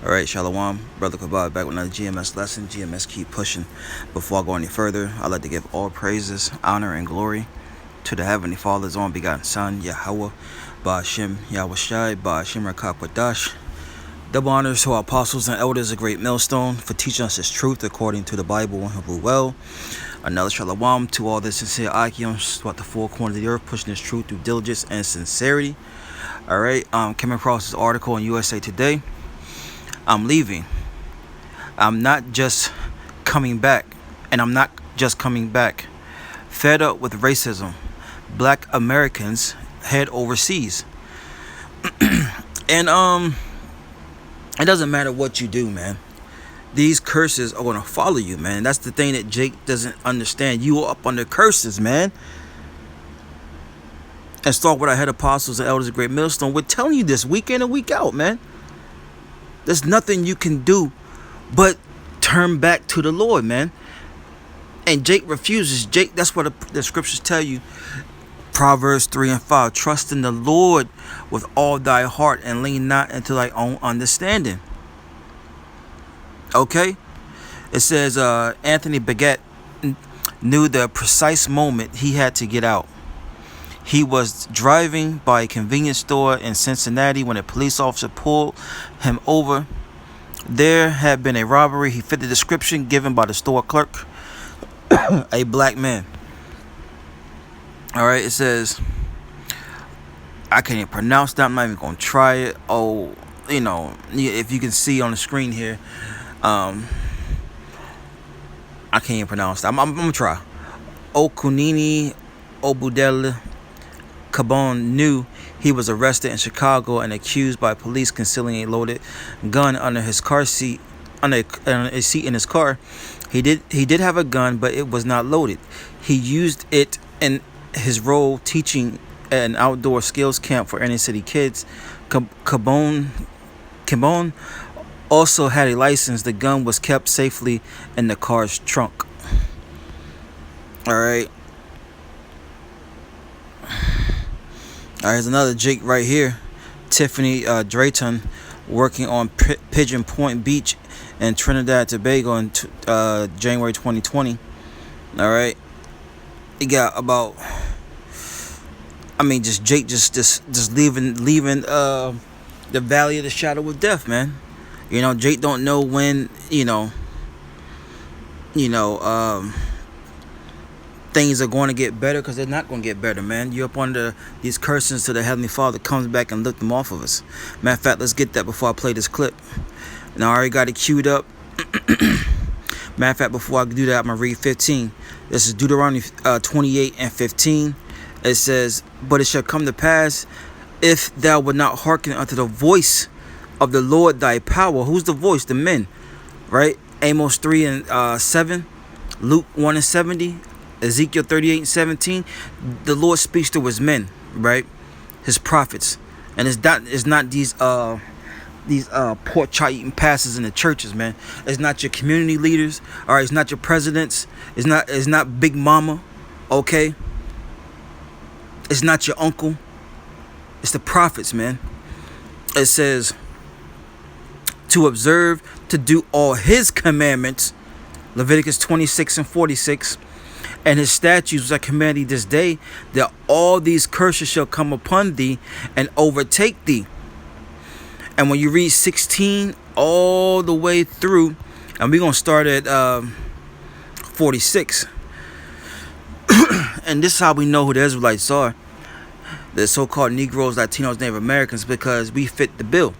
Alright, Shalom, Brother Kabad back with another GMS lesson. GMS keep pushing. Before I go any further, I'd like to give all praises, honor, and glory to the Heavenly Father's own begotten Son, YAHAWAH, BAHASHAM, YAHAWASHI, BAHASHAM Rakakwadash. Double honors to our apostles and elders, a great millstone, for teaching us His truth according to the Bible and Hebrew well. Another Shalom to all the sincere Akims throughout the four corners of the earth, pushing this truth through diligence and sincerity. Alright, came across this article in USA Today. I'm leaving. I'm not just coming back. And I'm not just coming back. Fed up with racism, Black Americans head overseas. And it doesn't matter what you do, man. These curses are going to follow you, man. That's the thing that Jake doesn't understand. You are up under curses, man. And start with our head apostles and elders of Great Millstone. We're telling you this week in and week out, man. There's nothing you can do but turn back to the Lord, man. And Jake refuses. Jake, that's what the scriptures tell you. Proverbs 3 and 5. Trust in the Lord with all thy heart and lean not into thy own understanding. Okay? It says Anthony Baguette knew the precise moment he had to get out. He was driving by a convenience store in Cincinnati when a police officer pulled him over. There had been a robbery. He fit the description given by the store clerk, a black man. All right, it says, I can't even pronounce that. I'm not even going to try it. Oh, you know, if you can see on the screen here, I can't even pronounce that. I'm going to try. Okunini Obudele Cabon knew he was arrested in Chicago and accused by police concealing a loaded gun under his car seat, under a seat in his car. He did have a gun, but it was not loaded. He used it in his role teaching at an outdoor skills camp for inner city kids. Cabon also had a license. The gun was kept safely in the car's trunk. All right. There's another Jake right here. Tiffany Drayton working on Pigeon Point Beach in Trinidad Tobago in January 2020. All right. He got about, just Jake just leaving the valley of the shadow of death, man. You know, Jake don't know when, things are going to get better, because they're not going to get better, man. You're up under these curses till the Heavenly Father comes back and lift them off of us. Matter of fact, let's get that before I play this clip. Now, I already got it queued up. Matter of fact, before I do that, I'm going to read 15. This is Deuteronomy 28 and 15. It says, but it shall come to pass, if thou wilt not hearken unto the voice of the Lord thy power. Who's the voice? The men, right? Amos 3 and 7. Luke 1 and 70. Ezekiel 38 and 17, the Lord speaks to his men, right? His prophets. And it's not these pork chop eating pastors in the churches, man. It's not your community leaders, all right? It's not your presidents. It's not Big Mama, okay? It's not your uncle. It's the prophets, man. It says to observe, to do all his commandments, Leviticus 26 and 46. And his statutes which I command thee this day, that all these curses shall come upon thee and overtake thee. And when you read 16 all the way through, and we're going to start at 46. And this is how we know who the Israelites are. The so-called Negroes, Latinos, Native Americans, because we fit the bill.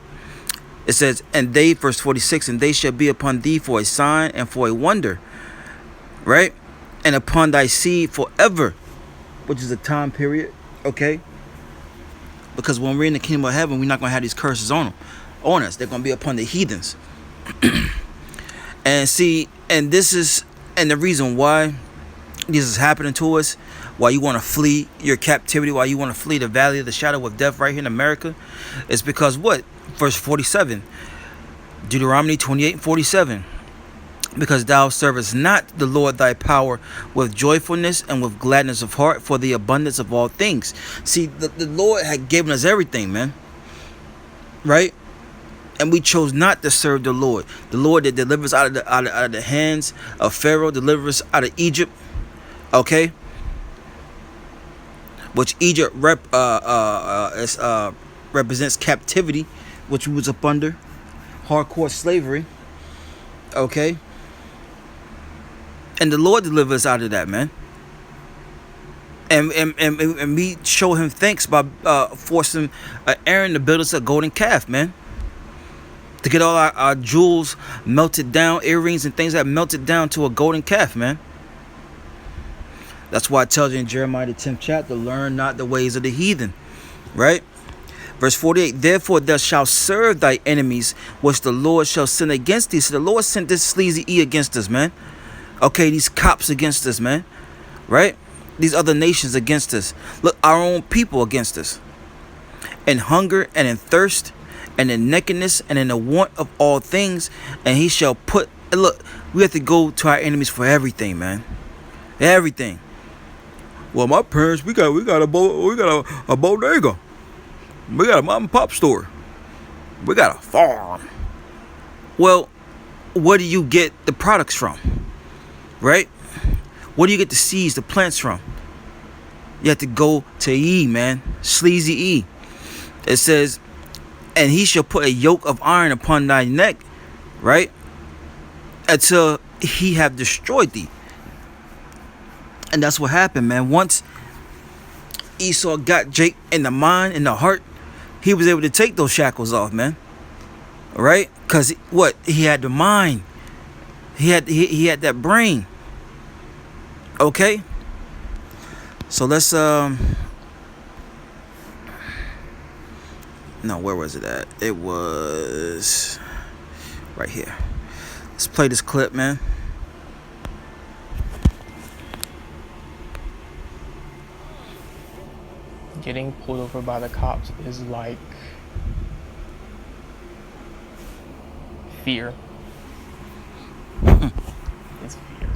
It says, and they, verse 46, and they shall be upon thee for a sign and for a wonder. Right? And upon thy seed forever, which is a time period, okay? Because when we're in the kingdom of heaven, we're not going to have these curses on us. They're going to be upon the heathens. And see, and the reason why this is happening to us, why you want to flee your captivity, why you want to flee the valley of the shadow of death right here in America, is because what? Verse 47, Deuteronomy 28 and 47. Because thou servest not the Lord thy power with joyfulness and with gladness of heart for the abundance of all things. See, the Lord had given us everything, man. Right? And we chose not to serve the Lord that delivers out of the hands of Pharaoh, delivers out of Egypt. Okay, which Egypt represents captivity, which we was up under hardcore slavery. Okay, and the Lord delivers us out of that, man. And we show him thanks by forcing Aaron to build us a golden calf, man. To get all our jewels melted down, earrings and things that melted down to a golden calf, man. That's why it tells you in Jeremiah the 10th chapter, learn not the ways of the heathen, right? Verse 48, therefore thou shalt serve thy enemies, which the Lord shall send against thee. So the Lord sent this sleazy E against us, man. Okay, these cops against us, man, right? These other nations against us. Look, our own people against us. In hunger and in thirst and in nakedness and in the want of all things. And he shall put, look, we have to go to our enemies for everything, man. Everything. Well, my parents, we got a bodega. We got a mom and pop store. We got a farm. Well, where do you get the products from? Right? Where do you get the seeds, the plants from? You have to go to E, man. Sleazy E. It says, and he shall put a yoke of iron upon thy neck, right? Until he have destroyed thee. And that's what happened, man. Once Esau got Jake in the mind, in the heart, he was able to take those shackles off, man. Right? Because what? He had the mind. He had that brain. Okay, so let's no, where was it at? It was right here. Let's play this clip, man. Getting pulled over by the cops is like fear. It's fear.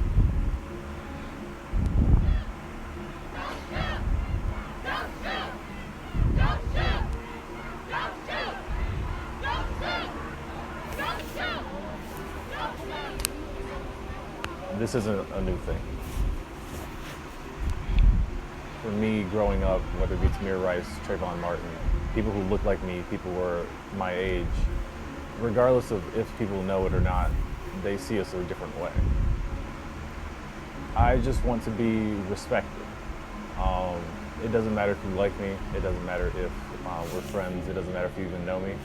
This isn't a new thing. For me, growing up, whether it be Tamir Rice, Trayvon Martin, people who look like me, people who are my age, regardless of if people know it or not, they see us a different way. I just want to be respected. It doesn't matter if you like me. It doesn't matter if we're friends. It doesn't matter if you even know me.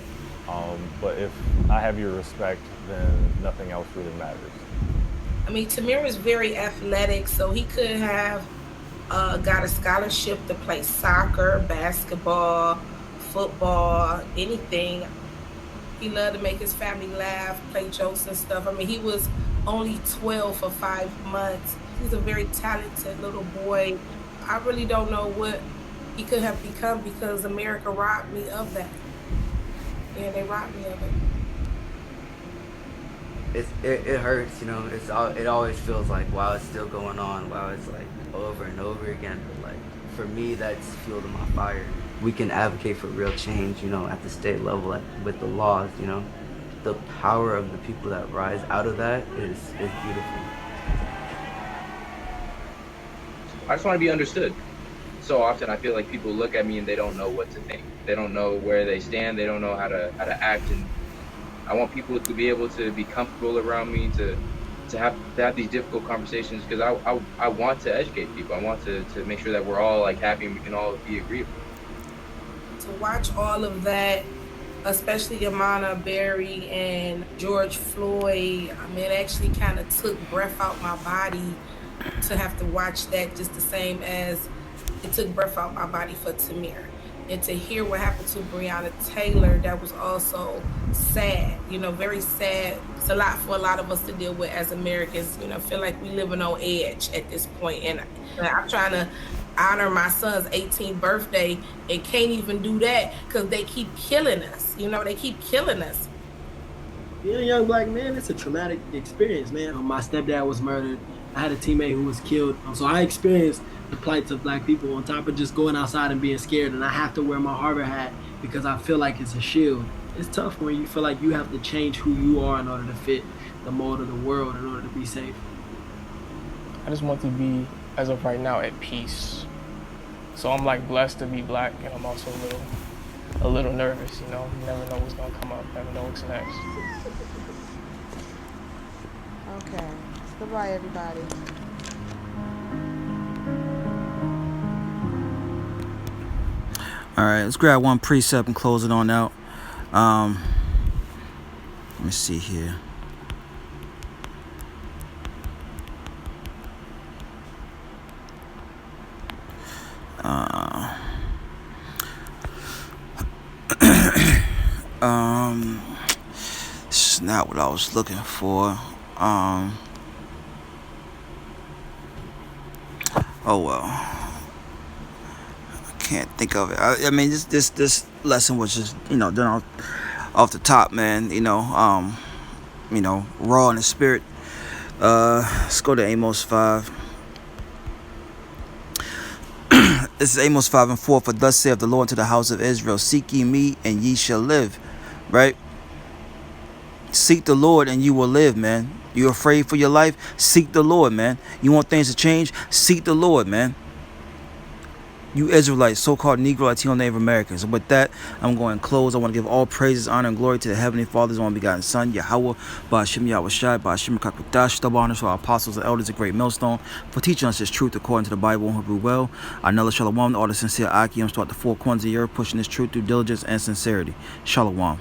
But if I have your respect, then nothing else really matters. I mean, Tamir is very athletic, so he could have got a scholarship to play soccer, basketball, football, anything. He loved to make his family laugh, play jokes and stuff. I mean, he was only 12 for 5 months. He's a very talented little boy. I really don't know what he could have become because America robbed me of that. Yeah, they robbed me of it. It hurts, you know. It always feels like, wow, it's still going on. Wow, it's like over and over again. But like for me, that's fuel to my fire. We can advocate for real change, you know, at the state level, with the laws, you know. The power of the people that rise out of that is beautiful. I just want to be understood. So often I feel like people look at me and they don't know what to think. They don't know where they stand. They don't know how to act. And I want people to be able to be comfortable around me, to have these difficult conversations, because I want to educate people. I want to make sure that we're all like happy and we can all be agreeable. To watch all of that, especially Amana Berry and George Floyd, I mean, it actually kind of took breath out my body to have to watch that, just the same as it took breath out my body for Tamir. And to hear what happened to Breonna Taylor, that was also sad, you know, very sad. It's a lot for a lot of us to deal with as Americans, you know, feel like we living on edge at this point. And I'm trying to honor my son's 18th birthday and can't even do that because they keep killing us, you know, they keep killing us. Being a young black man, it's a traumatic experience, man. My stepdad was murdered. I had a teammate who was killed. So I experienced the plights of black people on top of just going outside and being scared. And I have to wear my Harvard hat because I feel like it's a shield. it's tough when you feel like you have to change who you are in order to fit the mold of the world in order to be safe. I just want to be, as of right now, at peace. So I'm like blessed to be black, and I'm also a little nervous, you know. You never know what's gonna come up, never know what's next. Okay. Goodbye, everybody. All right, let's grab one precept and close it on out. Let me see here. It's not what I was looking for. Oh well. Can't think of it. I mean, this lesson was just, you know, done off the top, man. You know, raw in the spirit. Let's go to Amos 5. This is Amos 5:4. For thus saith the Lord to the house of Israel, seek ye me, and ye shall live. Right? Seek the Lord, and you will live, man. You afraid for your life? Seek the Lord, man. You want things to change? Seek the Lord, man. You Israelites, so-called Negro Latino Native Americans. And with that, I'm going to close. I want to give all praises, honor, and glory to the Heavenly Father's only begotten Son, YAHAWAH, BAHASHAM, YAHAWASHI, BAHASHAM, KAKUDASH. Double honors to our apostles and elders of Great Millstone for teaching us this truth according to the Bible and Hebrew well. Another Shalom, all the sincere Akiams throughout the four corners of the earth, pushing this truth through diligence and sincerity. Shalom.